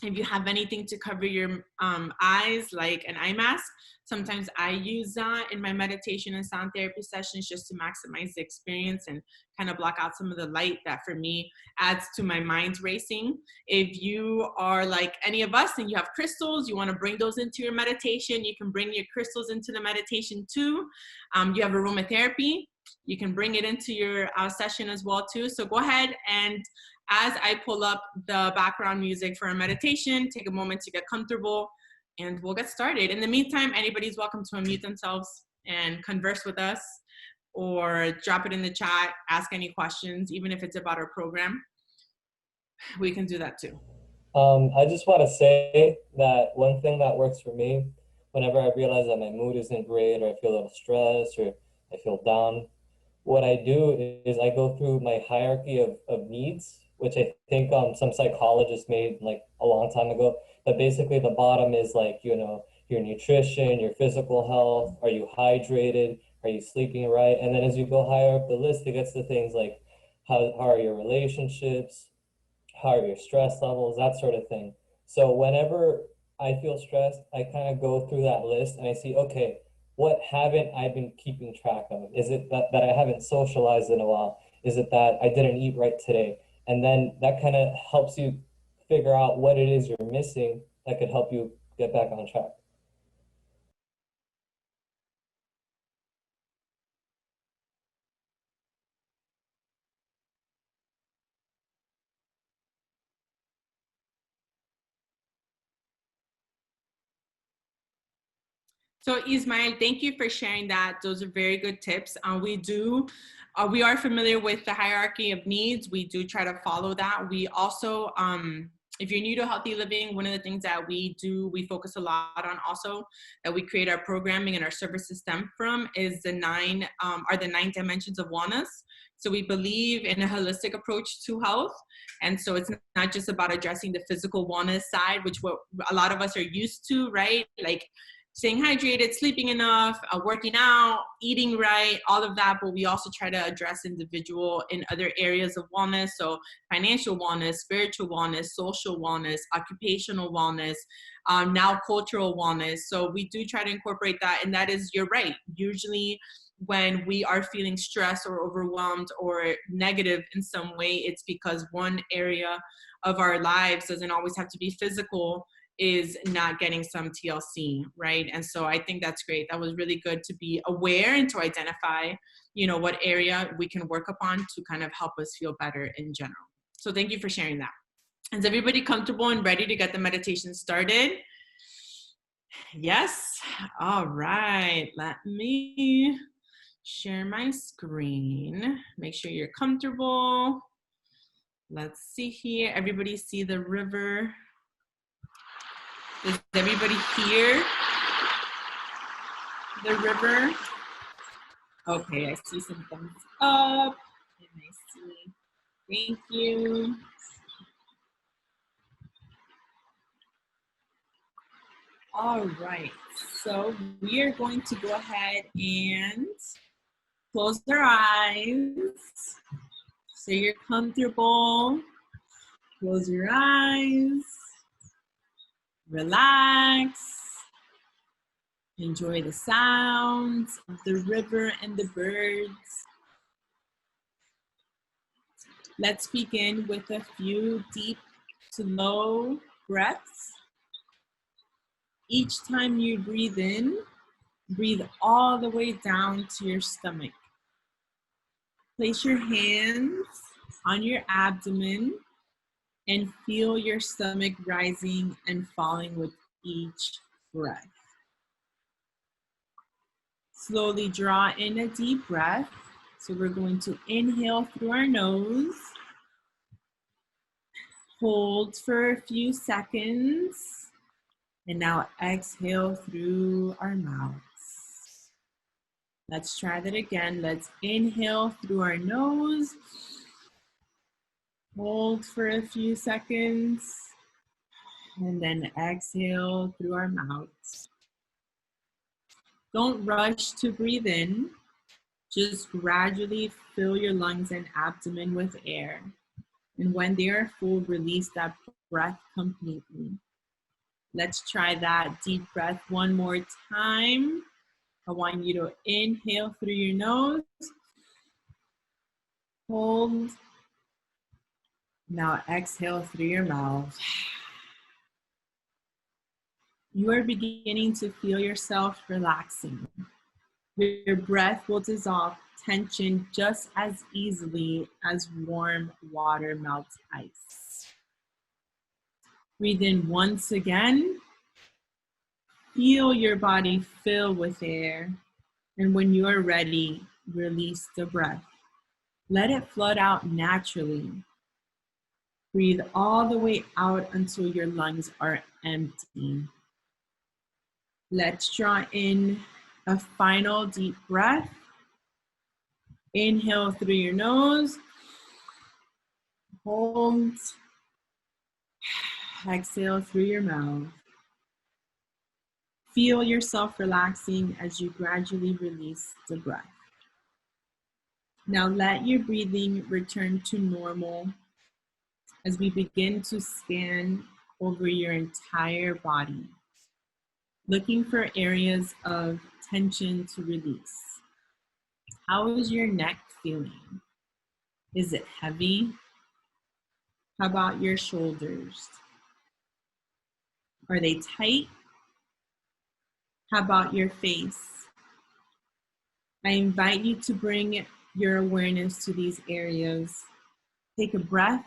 If you have anything to cover your eyes, like an eye mask, sometimes I use that in my meditation and sound therapy sessions just to maximize the experience and kind of block out some of the light that for me adds to my mind racing. If you are like any of us and you have crystals, you want to bring those into your meditation, you can bring your crystals into the meditation too. You have aromatherapy, you can bring it into your session as well too. So go ahead and as I pull up the background music for a meditation, take a moment to get comfortable and we'll get started. In the meantime, anybody's welcome to unmute themselves and converse with us or drop it in the chat, ask any questions, even if it's about our program. We can do that too. I just want to say that one thing that works for me, whenever I realize that my mood isn't great or I feel a little stressed or I feel down, what I do is I go through my hierarchy of needs, which I think some psychologists made like a long time ago. But basically the bottom is like, you know, your nutrition, your physical health, are you hydrated, are you sleeping right? And then as you go higher up the list, it gets to things like how are your relationships, how are your stress levels, that sort of thing. So whenever I feel stressed, I kind of go through that list and I see, okay, what haven't I been keeping track of? Is it that I haven't socialized in a while? Is it that I didn't eat right today? And then that kind of helps you figure out what it is you're missing that could help you get back on track. So Ismael, thank you for sharing that. Those are very good tips. We are familiar with the hierarchy of needs. We do try to follow that. We also, if you're new to healthy living, one of the things that we focus a lot on also, that we create our programming and our services stem from is the nine dimensions of wellness. So we believe in a holistic approach to health. And so it's not just about addressing the physical wellness side, which what a lot of us are used to, right? Like staying hydrated, sleeping enough, working out, eating right, all of that. But we also try to address individual in other areas of wellness. So financial wellness, spiritual wellness, social wellness, occupational wellness, now cultural wellness. So we do try to incorporate that. And that is, you're right. Usually when we are feeling stressed or overwhelmed or negative in some way, it's because one area of our lives doesn't always have to be physical, is not getting some TLC, right? And so I think that's great. That was really good to be aware and to identify, you know, what area we can work upon to kind of help us feel better in general. So thank you for sharing that. Is everybody comfortable and ready to get the meditation started? Yes. All right. Let me share my screen. Make sure you're comfortable. Let's see here. Everybody see the river? Does everybody hear the river? Okay, I see some thumbs up. And I see, thank you. All right, so we are going to go ahead and close our eyes. So you're comfortable. Close your eyes. Relax. Enjoy the sounds of the river and the birds. Let's begin with a few deep, slow breaths. Each time you breathe in, breathe all the way down to your stomach. Place your hands on your abdomen and feel your stomach rising and falling with each breath. Slowly draw in a deep breath. So we're going to inhale through our nose. Hold for a few seconds. And now exhale through our mouths. Let's try that again. Let's inhale through our nose. Hold for a few seconds. And then exhale through our mouths. Don't rush to breathe in. Just gradually fill your lungs and abdomen with air. And when they are full, release that breath completely. Let's try that deep breath one more time. I want you to inhale through your nose. Hold. Now exhale through your mouth. You are beginning to feel yourself relaxing. Your breath will dissolve tension just as easily as warm water melts ice. Breathe in once again. Feel your body fill with air. And when you are ready, release the breath. Let it flood out naturally. Breathe all the way out until your lungs are empty. Let's draw in a final deep breath. Inhale through your nose. Hold. Exhale through your mouth. Feel yourself relaxing as you gradually release the breath. Now let your breathing return to normal as we begin to scan over your entire body, looking for areas of tension to release. How is your neck feeling? Is it heavy? How about your shoulders? Are they tight? How about your face? I invite you to bring your awareness to these areas. Take a breath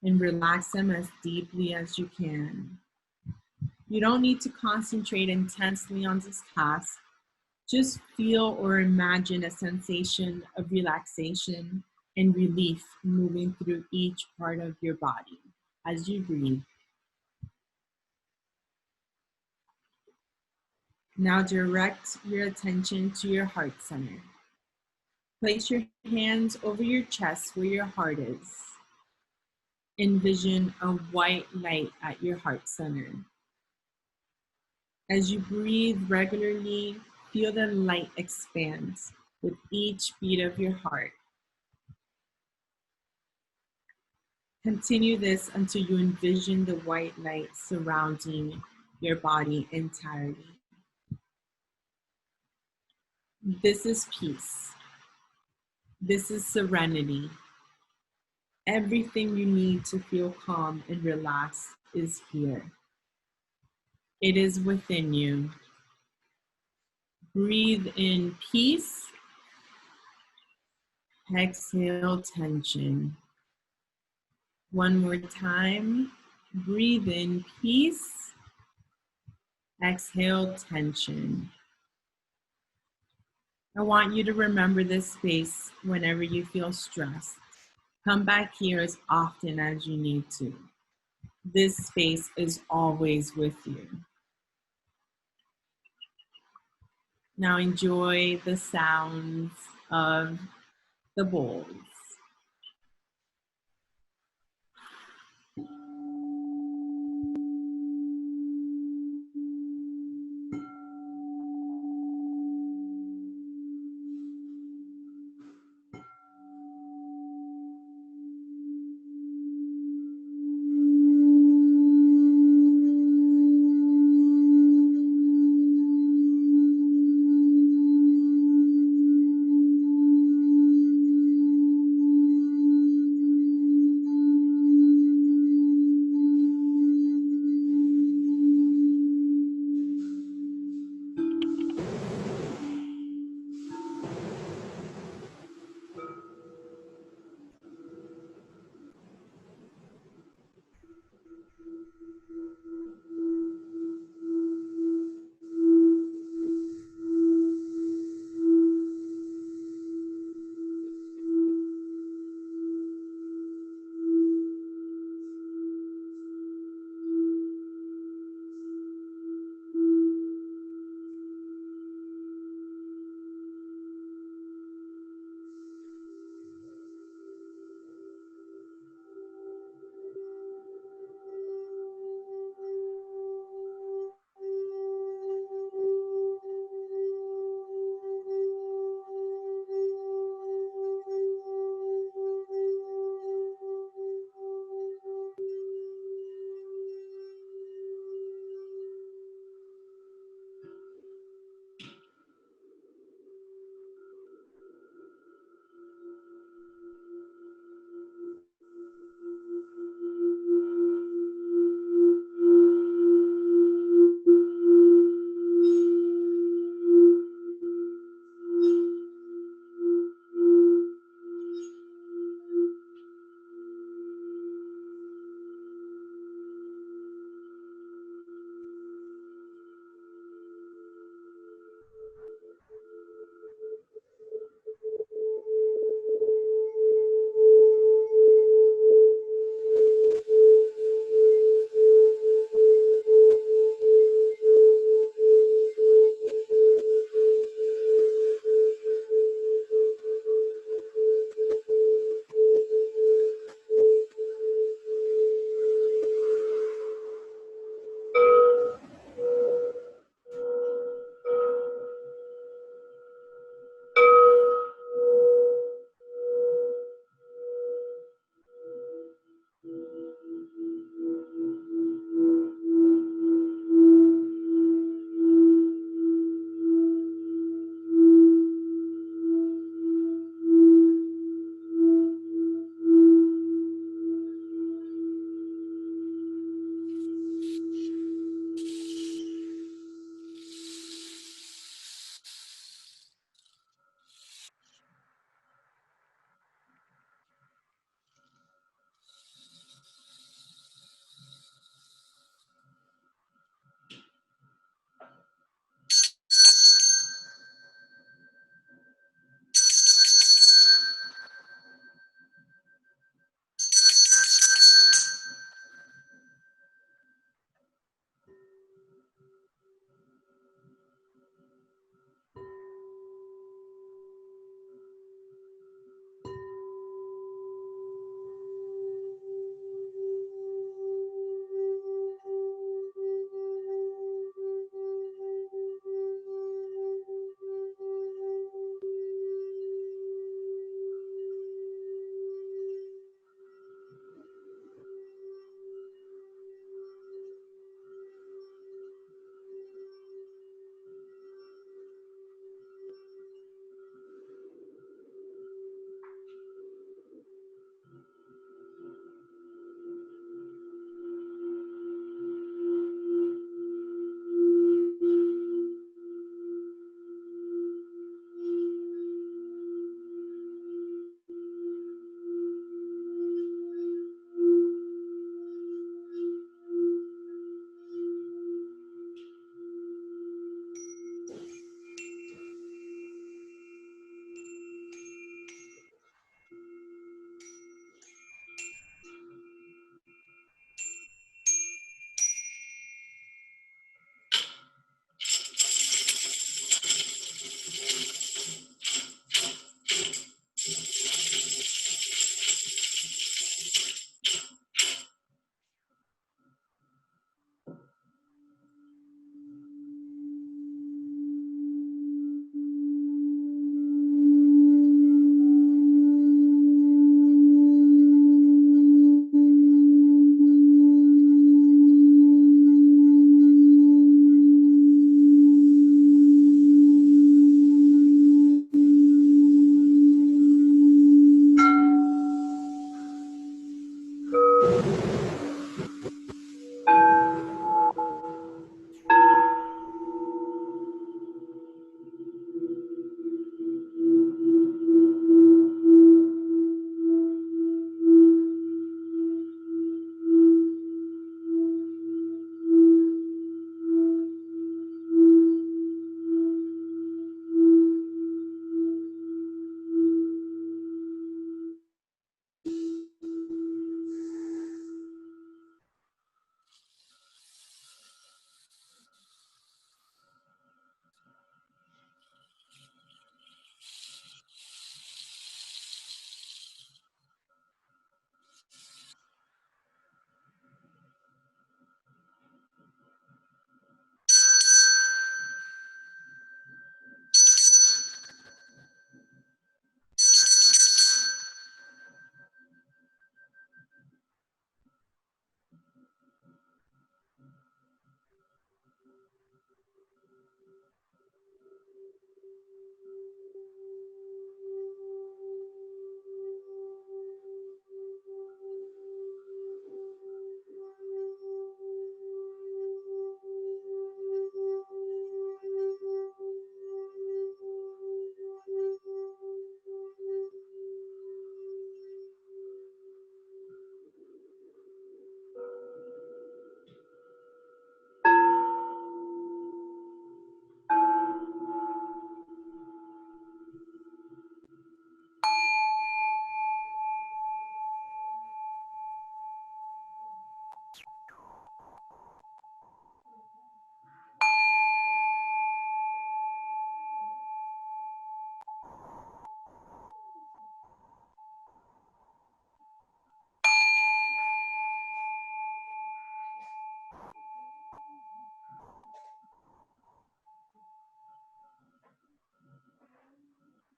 and relax them as deeply as you can. You don't need to concentrate intensely on this task. Just feel or imagine a sensation of relaxation and relief moving through each part of your body as you breathe. Now direct your attention to your heart center. Place your hands over your chest where your heart is. Envision a white light at your heart center. As you breathe regularly, feel the light expand with each beat of your heart. Continue this until you envision the white light surrounding your body entirely. This is peace. This is serenity. Everything you need to feel calm and relaxed is here. It is within you. Breathe in peace. Exhale tension. One more time. Breathe in peace. Exhale tension. I want you to remember this space whenever you feel stressed. Come back here as often as you need to. This space is always with you. Now enjoy the sounds of the bowls.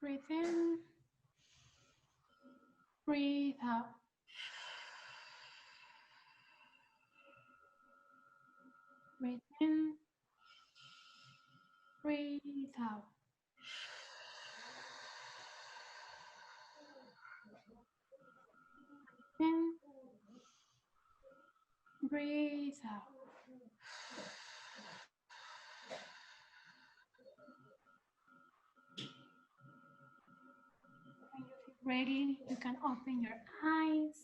Breathe in. Breathe out. Breathe in. Breathe out. In. Breathe out. When you feel ready, you can open your eyes,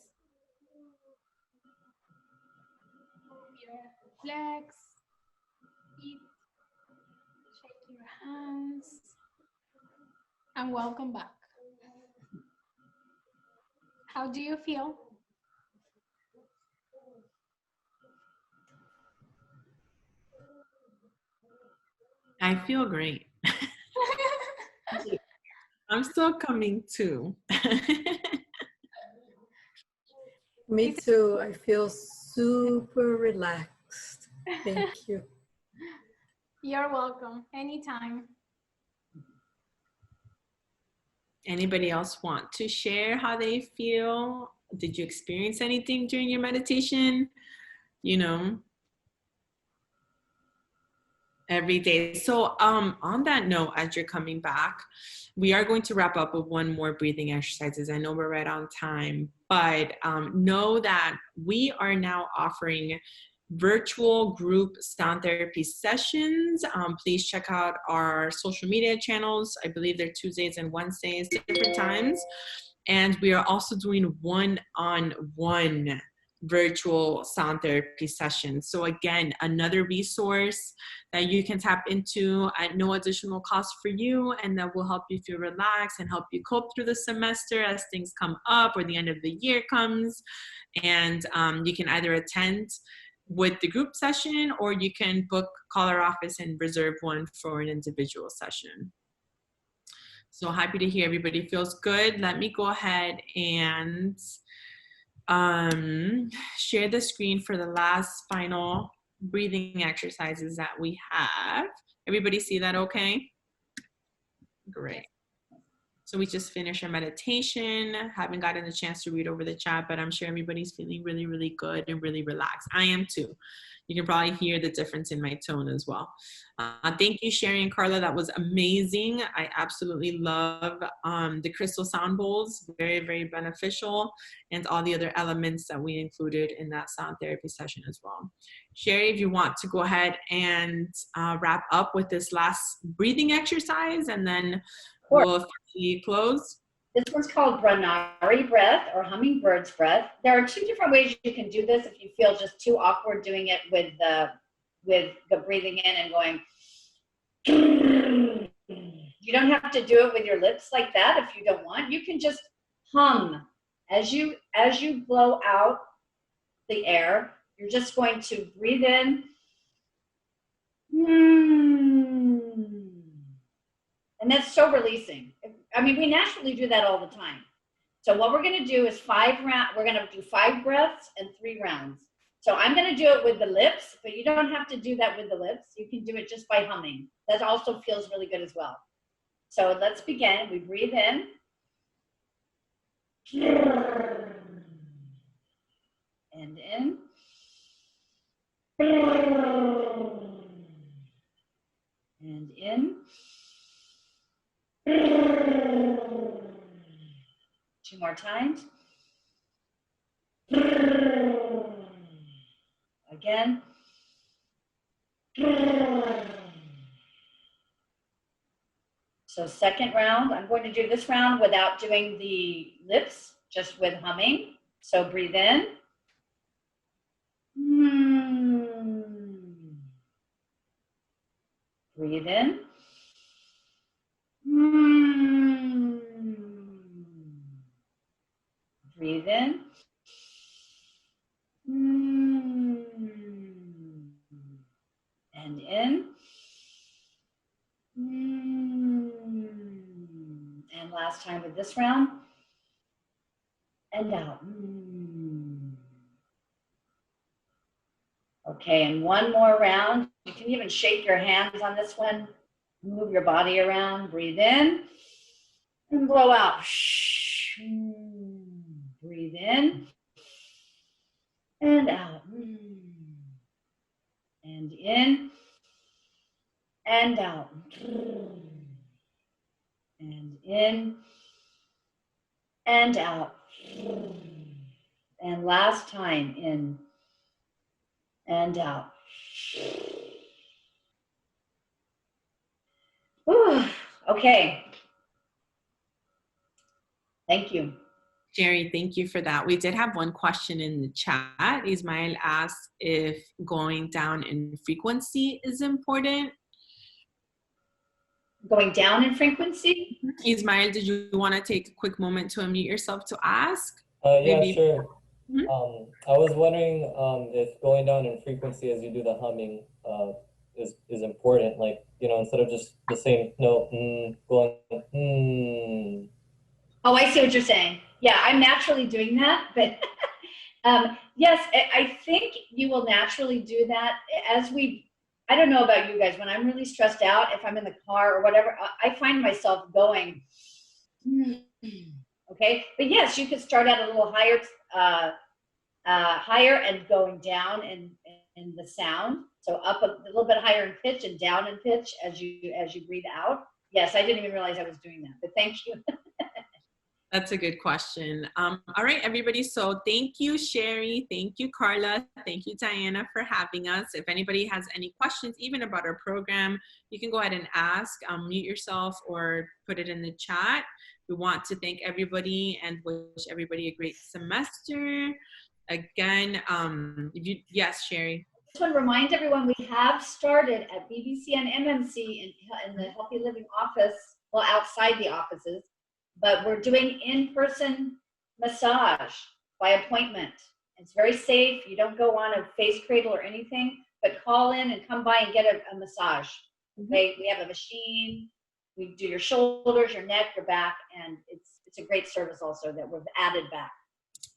move your legs, feet, shake your hands, and welcome back. How do you feel? I feel great. I'm still coming too. Me too. I feel super relaxed. Thank you. You're welcome. Anytime. Anybody else want to share how they feel? Did you experience anything during your meditation? You know, every day. So on that note, as you're coming back, we are going to wrap up with one more breathing exercises. I know we're right on time, but know that we are now offering virtual group sound therapy sessions. Please check out our social media channels. I believe they're Tuesdays and Wednesdays, different times. And we are also doing one-on-one virtual sound therapy sessions. So again, another resource that you can tap into at no additional cost for you, and that will help you feel relaxed and help you cope through the semester as things come up or the end of the year comes. And you can either attend with the group session, or you can call our office and reserve one for an individual session. So happy to hear everybody feels good. Let me go ahead and share the screen for the last final breathing exercises that we have. Everybody see that okay? Great. So we just finished our meditation. Haven't gotten a chance to read over the chat, but I'm sure everybody's feeling really, really good and really relaxed. I am too. You can probably hear the difference in my tone as well. Thank you, Sherry and Carla. That was amazing. I absolutely love the crystal sound bowls. Very, very beneficial. And all the other elements that we included in that sound therapy session as well. Sherry, if you want to go ahead and wrap up with this last breathing exercise, and then we'll officially close. This one's called Branari breath or hummingbird's breath. There are two different ways you can do this if you feel just too awkward doing it with the breathing in and going. You don't have to do it with your lips like that if you don't want. You can just hum. As you blow out the air, you're just going to breathe in. And that's so releasing. I mean, we naturally do that all the time. So what we're going to do is 5 rounds. We're going to do 5 breaths and 3 rounds. So I'm going to do it with the lips, but you don't have to do that with the lips. You can do it just by humming. That also feels really good as well. So let's begin. We breathe in. And in. And in. 2 more times. Again. So second round, I'm going to do this round without doing the lips, just with humming. So breathe in. Breathe in. Breathe in. And in. And last time with this round. And out. Okay, and one more round. You can even shake your hands on this one. Move your body around. Breathe in. And blow out. Breathe in and out. And in and out. And in and out. And last time, in and out. Whew. Okay. Thank you. Sherry, thank you for that. We did have one question in the chat. Ismail asked if going down in frequency is important. Going down in frequency? Ismail, did you want to take a quick moment to unmute yourself to ask? Yeah, Maybe. sure. Mhm. I was wondering if going down in frequency as you do the humming is important. Like, you know, instead of just the same note, going, Oh, I see what you're saying. Yeah, I'm naturally doing that, but yes, I think you will naturally do that as we, I don't know about you guys, when I'm really stressed out, if I'm in the car or whatever, I find myself going, okay? But yes, you could start out a little higher and going down in the sound. So up a little bit higher in pitch and down in pitch as you breathe out. Yes, I didn't even realize I was doing that, but thank you. That's a good question. All right, everybody. So thank you, Sherry. Thank you, Carla. Thank you, Diana, for having us. If anybody has any questions, even about our program, you can go ahead and ask, mute yourself or put it in the chat. We want to thank everybody and wish everybody a great semester. Again, yes, Sherry. I just want to remind everyone we have started at BBC and MMC in the Healthy Living office, well, outside the offices, but we're doing in-person massage by appointment. It's very safe. You don't go on a face cradle or anything, but call in and come by and get a massage. Okay, we have a machine. We do your shoulders, your neck, your back, and it's a great service also that we've added back.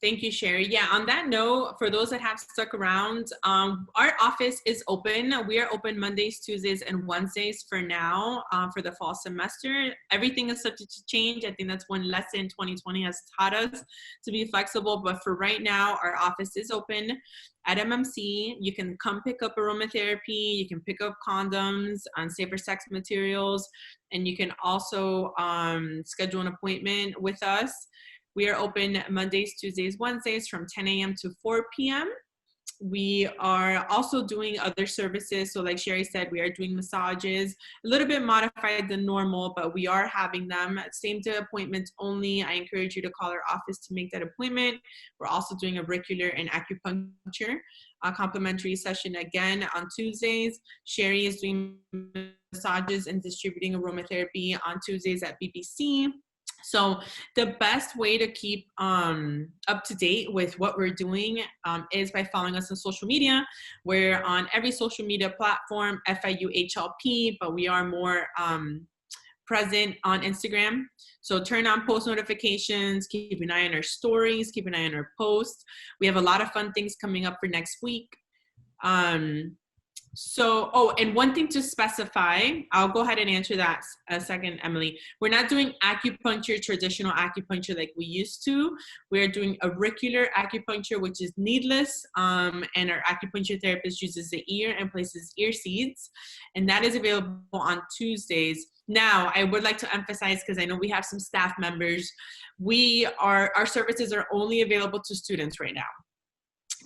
Thank you, Sherry. Yeah, on that note, for those that have stuck around, our office is open. We are open Mondays, Tuesdays, and Wednesdays for now for the fall semester. Everything is subject to change. I think that's one lesson 2020 has taught us, to be flexible. But for right now, our office is open at MMC. You can come pick up aromatherapy. You can pick up condoms and safer sex materials. And you can also schedule an appointment with us. We are open Mondays, Tuesdays, Wednesdays from 10 a.m. to 4 p.m. We are also doing other services. So like Sherry said, we are doing massages, a little bit modified than normal, but we are having them. Same day appointments only. I encourage you to call our office to make that appointment. We're also doing auricular and acupuncture, a complimentary session again on Tuesdays. Sherry is doing massages and distributing aromatherapy on Tuesdays at BBC. So the best way to keep up to date with what we're doing is by following us on social media. We're on every social media platform, FIUHLP, but we are more present on Instagram. So turn on post notifications, keep an eye on our stories, keep an eye on our posts. We have a lot of fun things coming up for next week. And one thing to specify, I'll go ahead and answer that a second, Emily. We're not doing acupuncture, traditional acupuncture like we used to. We're doing auricular acupuncture, which is needless, and our acupuncture therapist uses the ear and places ear seeds, and that is available on Tuesdays. Now, I would like to emphasize, because I know we have some staff members, our services are only available to students right now.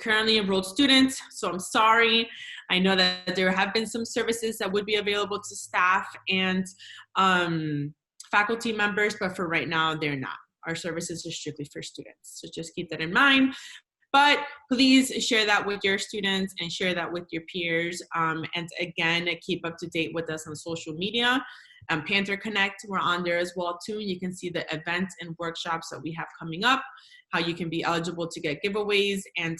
Currently enrolled students, so I'm sorry. I know that there have been some services that would be available to staff and faculty members, but for right now, they're not. Our services are strictly for students, so just keep that in mind. But please share that with your students and share that with your peers. And again, keep up to date with us on social media. Panther Connect, we're on there as well too. You can see the events and workshops that we have coming up, how you can be eligible to get giveaways, and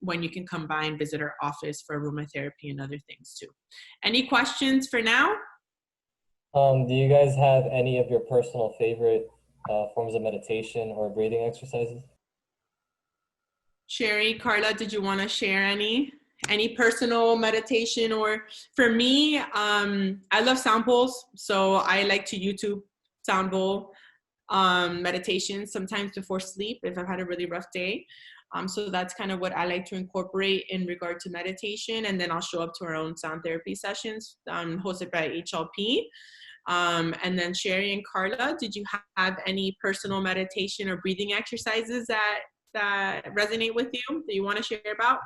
when you can come by and visit our office for aromatherapy and other things too. Any questions for now? Do you guys have any of your personal favorite forms of meditation or breathing exercises? Sherry, Carla, did you want to share any personal meditation? Or for me, I love sound bowls, so I like to YouTube sound bowl. meditation sometimes before sleep if I've had a really rough day. So that's kind of what I like to incorporate in regard to meditation. And then I'll show up to our own sound therapy sessions hosted by HLP. And then Sherry and Carla, did you have any personal meditation or breathing exercises that resonate with you that you want to share about?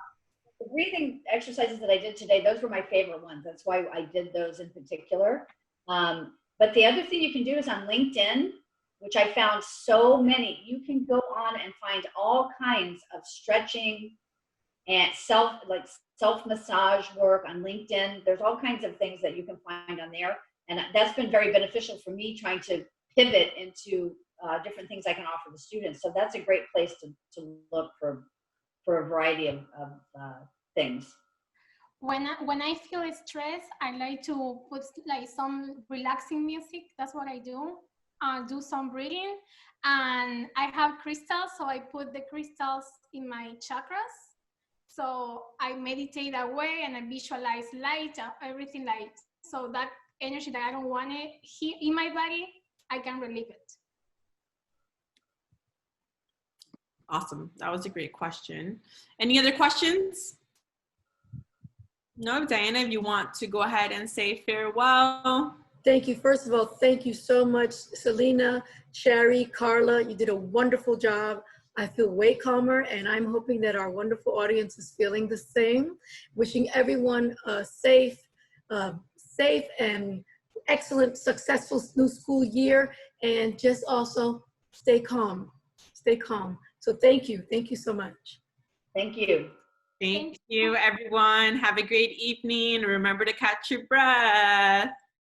The breathing exercises that I did today, those were my favorite ones. That's why I did those in particular. But the other thing you can do is on LinkedIn, which I found so many, you can go on and find all kinds of stretching and self massage work on LinkedIn. There's all kinds of things that you can find on there. And that's been very beneficial for me trying to pivot into different things I can offer the students. So that's a great place to look for a variety of things. When I feel stressed, I like to put like some relaxing music. That's what I do. Do some breathing, and I have crystals, so I put the crystals in my chakras. So I meditate that way, and I visualize light, everything light. So that energy that I don't want it here in my body, I can relieve it. Awesome. That was a great question. Any other questions? No, Diana, if you want to go ahead and say farewell. Thank you. First of all, thank you so much, Selena, Sherry, Carla. You did a wonderful job. I feel way calmer, and I'm hoping that our wonderful audience is feeling the same. Wishing everyone a safe and excellent, successful new school year, and just also stay calm. Stay calm. So thank you. Thank you so much. Thank you. Thank you, everyone. Have a great evening. Remember to catch your breath.